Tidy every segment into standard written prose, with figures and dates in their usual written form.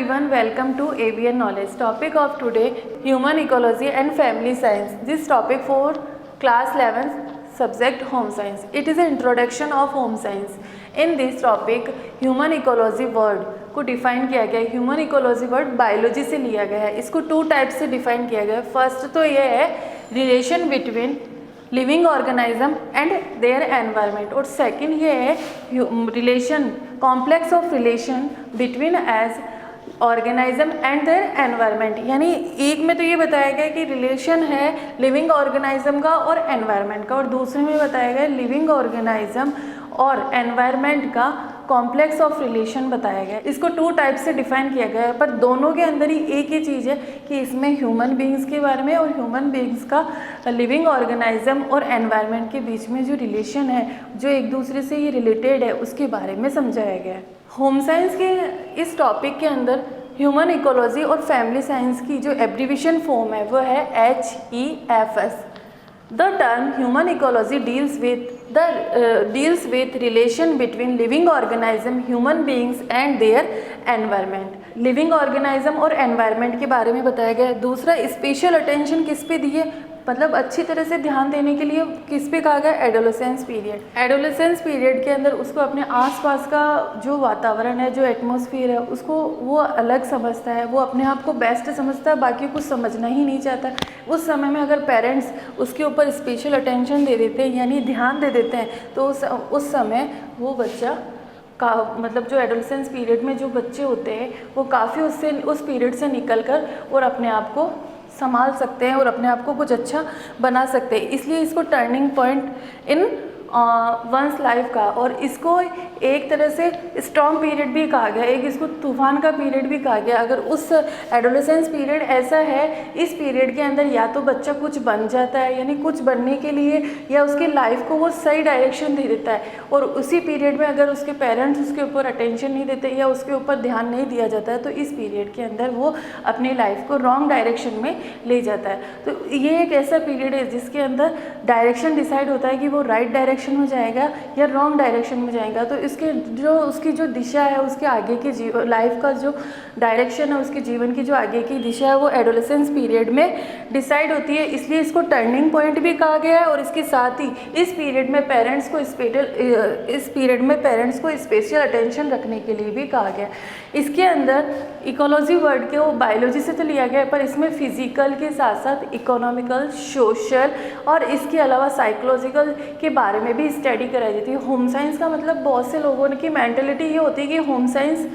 everyone, welcome to ABN Knowledge. Topic of today, Human Ecology and Family Science. This topic for class 11 subject Home Science. It is an introduction of Home Science. In this topic, Human Ecology word को define किया गया है. Human ecology word biology से लिया गया है. इसको to type से डिफाइन किया गया है. फर्स्ट तो ये है relation between living organism and their environment, और सेकंड ये है relation complex of relation between as organism and their environment. यानी एक में तो ये बताया गया कि रिलेशन है लिविंग ऑर्गेनिज्म का और एनवायरनमेंट का, और दूसरे में बताया गया लिविंग ऑर्गेनिज्म और एनवायरनमेंट का कॉम्प्लेक्स ऑफ रिलेशन बताया गया. इसको टू टाइप से डिफाइन किया गया है, पर दोनों के अंदर ही एक ही चीज़ है कि इसमें ह्यूमन बीइंग्स के बारे में और ह्यूमन बीइंग्स का लिविंग ऑर्गेनिज्म और एनवायरनमेंट के बीच में जो रिलेशन है, जो एक दूसरे से ये रिलेटेड है, उसके बारे में समझाया गया है. होम साइंस के इस टॉपिक के अंदर ह्यूमन इकोलॉजी और फैमिली साइंस की जो एब्रीविएशन फॉर्म है वो है HEFS. The term human ecology deals with relation between living organism, human beings and their environment. Living organism और एनवायरनमेंट के बारे में बताया गया है. दूसरा, स्पेशल अटेंशन किस पे दिए, मतलब अच्छी तरह से ध्यान देने के लिए किस पे कहा गया, एडोलेसेंस पीरियड. एडोलेसेंस पीरियड के अंदर उसको अपने आसपास का जो वातावरण है, जो एटमॉस्फेयर है, उसको वो अलग समझता है, वो अपने आप को बेस्ट समझता है, बाकी कुछ समझना ही नहीं चाहता. उस समय में अगर पेरेंट्स उसके ऊपर स्पेशल अटेंशन दे देते हैं, यानी ध्यान दे देते हैं, तो उस समय वो बच्चा का मतलब जो एडोलेसेंस पीरियड में जो बच्चे होते हैं वो काफ़ी उस पीरियड से निकल कर और अपने आप को संभाल सकते हैं और अपने आप को कुछ अच्छा बना सकते हैं. इसलिए इसको turning point in one's life का, और इसको एक तरह से स्टॉर्म पीरियड भी कहा गया, एक इसको तूफान का पीरियड भी कहा गया. अगर उस एडोलेसेंस पीरियड ऐसा है, इस पीरियड के अंदर या तो बच्चा कुछ बन जाता है, यानी कुछ बनने के लिए, या उसकी लाइफ को वो सही डायरेक्शन दे देता है, और उसी पीरियड में अगर उसके पेरेंट्स उसके ऊपर अटेंशन नहीं देते या उसके ऊपर ध्यान नहीं दिया जाता है, तो इस पीरियड के अंदर वो अपनी लाइफ को रॉन्ग डायरेक्शन में ले जाता है. तो ये एक ऐसा पीरियड है जिसके अंदर डायरेक्शन डिसाइड होता है कि वो राइट डायरेक्शन में जाएगा या रॉन्ग डायरेक्शन में जाएगा. तो उसकी जो दिशा है, उसके आगे की लाइफ का जो डायरेक्शन है, उसके जीवन की जो आगे की दिशा है, वो एडोलेसेंस पीरियड में डिसाइड होती है. इसलिए इसको टर्निंग पॉइंट भी कहा गया है, और इसके साथ ही इस पीरियड में पेरेंट्स को स्पेशल अटेंशन रखने के लिए भी कहा गया. इसके अंदर इकोलॉजी वर्ड के वो बायोलॉजी से तो लिया गया है, पर इसमें फिजिकल के साथ साथ इकोनॉमिकल, सोशल और इसके अलावा साइकोलॉजिकल के बारे में भी स्टडी कराई जाती है. होम साइंस का मतलब बहुत से लोगों की मेंटेलिटी ये होती है कि होम साइंस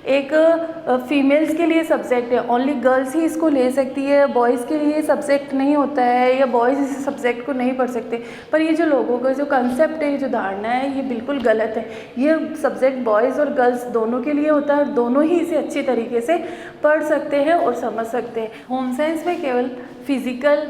एक फीमेल्स के लिए सब्जेक्ट है, ओनली गर्ल्स ही इसको ले सकती है, बॉयज़ के लिए सब्जेक्ट नहीं होता है, या बॉयज़ इस सब्जेक्ट को नहीं पढ़ सकते. पर ये जो लोगों का जो कंसेप्ट है, जो धारणा है, ये बिल्कुल गलत है. ये सब्जेक्ट बॉयज़ और गर्ल्स दोनों के लिए होता है, दोनों ही इसे अच्छी तरीके से पढ़ सकते हैं और समझ सकते हैं. होम साइंस में केवल physical,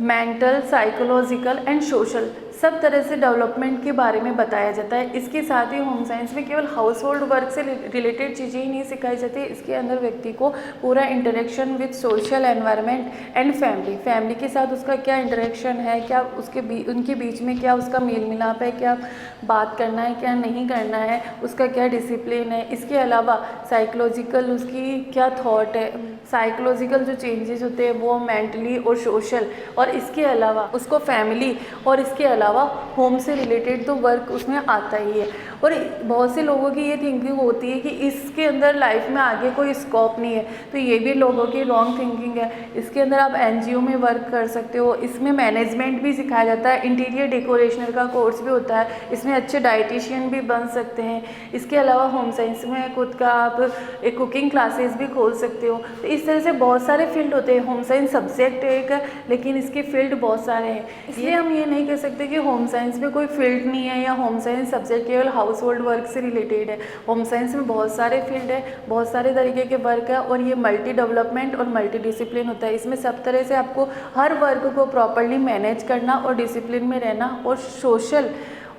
mental, psychological and social सब तरह से डेवलपमेंट के बारे में बताया जाता है. इसके साथ ही होम साइंस में केवल हाउस होल्ड वर्क से रिलेटेड चीज़ें ही नहीं सिखाई जाती. इसके अंदर व्यक्ति को पूरा interaction with social environment and family के साथ उसका क्या इंटरेक्शन है, क्या उनके बीच में क्या उसका मेल मिलाप है, क्या बात करना है, क्या नहीं करना है, उसका क्या डिसिप्लिन है. इसके अलावा साइकोलॉजिकल उसकी क्या थॉट है, साइकोलॉजिकल जो चेंजेस होते हैं वो मेंटली और सोशल, और इसके अलावा उसको फैमिली और इसके अलावा होम से रिलेटेड तो वर्क उसमें आता ही है. और बहुत से लोगों की ये थिंकिंग होती है कि इसके अंदर लाइफ में आगे कोई स्कोप नहीं है, तो ये भी लोगों की रॉन्ग थिंकिंग है. इसके अंदर आप NGO में वर्क कर सकते हो, इसमें मैनेजमेंट भी सिखाया जाता है, इंटीरियर डेकोरेशनर का कोर्स भी होता है, इसमें अच्छे डाइटिशियन भी बन सकते हैं. इसके अलावा होम साइंस में खुद का आप एक कुकिंग क्लासेस भी खोल सकते हो. तो इस तरह से बहुत सारे फील्ड होते हैं. होम साइंस सब्जेक्ट एक है, लेकिन इसके फील्ड बहुत सारे हैं. इसलिए हम ये नहीं कह सकते कि होम साइंस में कोई फील्ड नहीं है, या होम साइंस सब्जेक्ट केवल हाउस होल्ड वर्क से रिलेटेड है. होम साइंस में बहुत सारे फील्ड है, बहुत सारे तरीके के वर्क है, और ये मल्टी डेवलपमेंट और मल्टी डिसिप्लिन होता है. इसमें सब तरह से आपको हर वर्क को प्रॉपरली मैनेज करना और डिसिप्लिन में रहना, और सोशल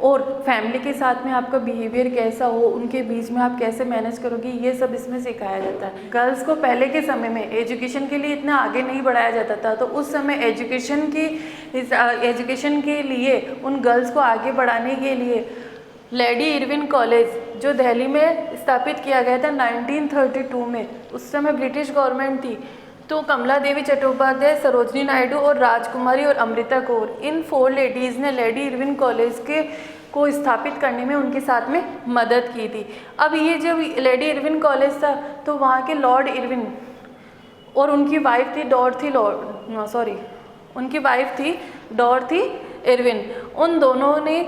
और फैमिली के साथ में आपका बिहेवियर कैसा हो, उनके बीच में आप कैसे मैनेज करोगे, ये सब इसमें सिखाया जाता है. गर्ल्स को पहले के समय में एजुकेशन के लिए इतना आगे नहीं बढ़ाया जाता था, तो उस समय एजुकेशन के लिए उन गर्ल्स को आगे बढ़ाने के लिए लेडी इरविन कॉलेज जो दिल्ली में स्थापित किया गया था 1932 में। उस समय ब्रिटिश गवर्नमेंट थी। तो कमला देवी चट्टोपाध्याय, सरोजनी नायडू और राजकुमारी और अमृता कौर, इन 4 लेडीज़ ने लेडी इरविन कॉलेज को स्थापित करने में उनके साथ में मदद की थी। अब ये जब लेडी इरविन कॉलेज था तो वहाँ के लॉर्ड इरविन और उनकी वाइफ थी डॉर्थी इरविन, उन दोनों ने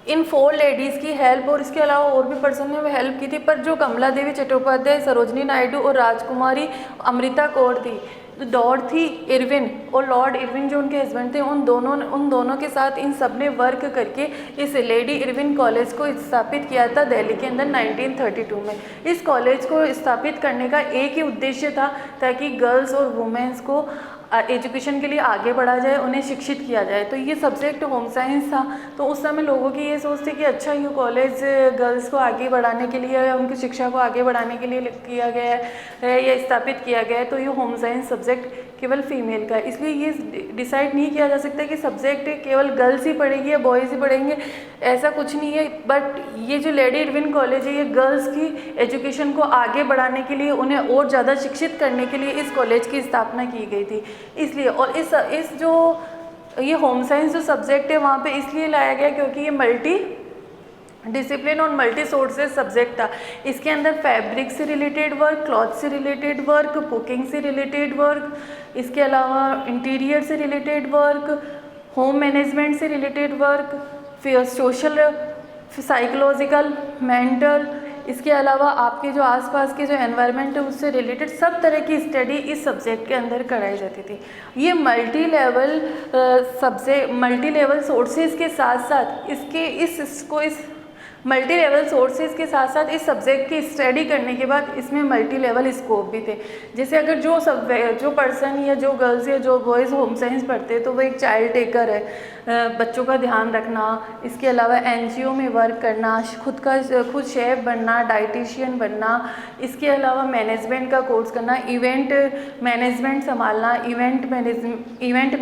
इन 4 लेडीज़ की हेल्प और इसके अलावा और भी पर्सन ने हेल्प की थी। पर जो कमला देवी चट्टोपाध्याय, सरोजनी नायडू और राजकुमारी अमृता कौर थी, डॉर्थी इरविन और लॉर्ड इरविन जो उनके हस्बैंड थे, उन दोनों के साथ इन सब ने वर्क करके इस लेडी इरविन कॉलेज को स्थापित किया था दिल्ली के अंदर 1932 में। इस कॉलेज को स्थापित करने का एक ही उद्देश्य था ताकि गर्ल्स और वुमेन्स को एजुकेशन के लिए आगे बढ़ा जाए, उन्हें शिक्षित किया जाए। तो ये सब्जेक्ट होम साइंस था। तो उस समय लोगों की ये सोच थी कि अच्छा ये कॉलेज गर्ल्स को आगे बढ़ाने के लिए या उनकी शिक्षा को आगे बढ़ाने के लिए किया गया है या स्थापित किया गया है, तो ये होम साइंस सब्जेक्ट केवल फीमेल का है। इसलिए ये डिसाइड नहीं किया जा सकता कि सब्जेक्ट केवल गर्ल्स ही पढ़ेगी या बॉयज़ ही पढ़ेंगे, ऐसा कुछ नहीं है। बट ये जो लेडी इरविन कॉलेज है, ये गर्ल्स की एजुकेशन को आगे बढ़ाने के लिए, उन्हें और ज़्यादा शिक्षित करने के लिए इस कॉलेज की स्थापना की गई थी। इसलिए और इस जो ये होम साइंस जो सब्जेक्ट है वहाँ पे इसलिए लाया गया क्योंकि ये मल्टी डिसिप्लिन और मल्टी सोर्सेज सब्जेक्ट था। इसके अंदर फैब्रिक से रिलेटेड वर्क, क्लॉथ से रिलेटेड वर्क, कुकिंग से रिलेटेड वर्क, इसके अलावा इंटीरियर से रिलेटेड वर्क, होम मैनेजमेंट से रिलेटेड वर्क, फिर सोशल, साइकोलॉजिकल, मेंटल, इसके अलावा आपके जो आसपास के जो एनवायरनमेंट है उससे रिलेटेड सब तरह की स्टडी इस सब्जेक्ट के अंदर कराई जाती थी। ये मल्टी लेवल सोर्सेज के साथ साथ इस मल्टी लेवल सोर्सेज के साथ साथ इस सब्जेक्ट की स्टडी करने के बाद इसमें मल्टी लेवल स्कोप भी थे। जैसे अगर जो पर्सन या जो गर्ल्स या जो बॉयज़ होम साइंस पढ़ते हैं तो वो एक चाइल्ड टेकर है, बच्चों का ध्यान रखना, इसके अलावा एनजीओ में वर्क करना, खुद शेफ बनना, डाइटिशियन बनना, इसके अलावा मैनेजमेंट का कोर्स करना, इवेंट मैनेजमेंट संभालना, इवेंट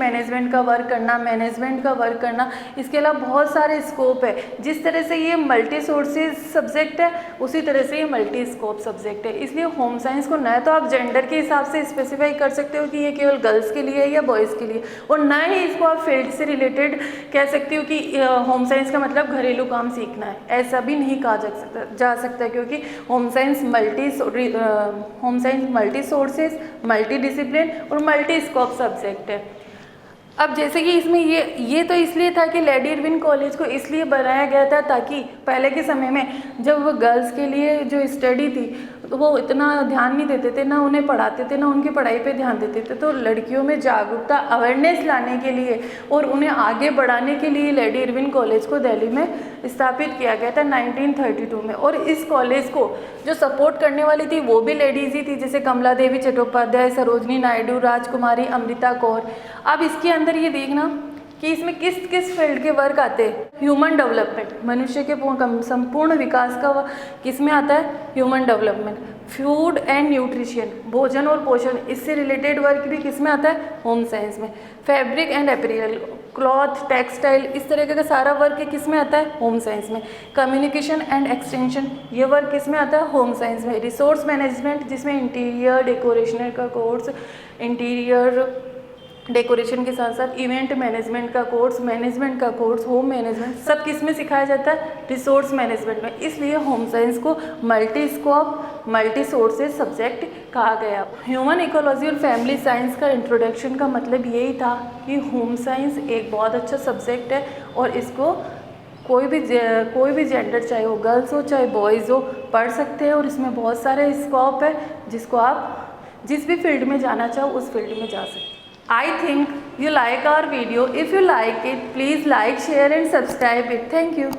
मैनेजमेंट का वर्क करना, मैनेजमेंट का वर्क करना, इसके अलावा बहुत सारे स्कोप है। जिस तरह से ये मल्टी सोर्सेज सब्जेक्ट है उसी तरह से ये मल्टी स्कोप सब्जेक्ट है। इसलिए होम साइंस को न तो आप जेंडर के हिसाब से स्पेसिफाई कर सकते हो कि ये केवल गर्ल्स के लिए है या बॉयज़ के लिए, और न ही इसको आप फील्ड से रिलेटेड कह सकती हो कि होम साइंस का मतलब घरेलू काम सीखना है, ऐसा भी नहीं कहा जा सकता क्योंकि home science multi sources, multi discipline और मल्टी स्कोप सब्जेक्ट है। अब जैसे कि इसमें ये तो इसलिए था कि लेडी इरविन कॉलेज को इसलिए बनाया गया था ताकि पहले के समय में जब वो गर्ल्स के लिए जो स्टडी थी तो वो इतना ध्यान नहीं देते थे, ना उन्हें पढ़ाते थे, ना उनकी पढ़ाई पे ध्यान देते थे। तो लड़कियों में जागरूकता, अवेयरनेस लाने के लिए और उन्हें आगे बढ़ाने के लिए लेडी इरविन कॉलेज को दिल्ली में स्थापित किया गया था 1932 में। और इस कॉलेज को जो सपोर्ट करने वाली थी वो भी लेडीज़ ही थी, जैसे कमला देवी चट्टोपाध्याय, सरोजनी नायडू, राजकुमारी, अमृता कौर। अब इसके अंदर ये देखना कि इसमें किस किस फील्ड के वर्क आते हैं। ह्यूमन डेवलपमेंट, मनुष्य के संपूर्ण विकास का किस में आता है? Human development. Food and nutrition, भोजन और पोषण, इससे रिलेटेड वर्क भी किस में आता है? होम साइंस में। फैब्रिक एंड अपीयरल, क्लॉथ, टेक्सटाइल, इस तरह का सारा वर्क किस में आता है? होम साइंस में। कम्युनिकेशन एंड एक्सटेंशन, ये वर्क किस में आता है? होम साइंस में। रिसोर्स मैनेजमेंट, जिसमें इंटीरियर डेकोरेशन का कोर्स, इंटीरियर डेकोरेशन के साथ साथ इवेंट मैनेजमेंट का कोर्स, मैनेजमेंट का कोर्स, होम मैनेजमेंट, सब किस में सिखाया जाता है? रिसोर्स मैनेजमेंट में। इसलिए होम साइंस को multi scope, multi sources subject कहा गया। ह्यूमन इकोलॉजी और फैमिली साइंस का इंट्रोडक्शन का मतलब यही था कि होम साइंस एक बहुत अच्छा सब्जेक्ट है और इसको कोई भी जेंडर, चाहे वो गर्ल्स हो चाहे बॉयज़ हो, पढ़ सकते हैं। और इसमें बहुत सारे स्कोप है जिसको आप जिस भी फील्ड में जाना चाहो उस फील्ड में जा सकते हैं। I think you like our video. If you like it, please like, share and subscribe it. Thank you.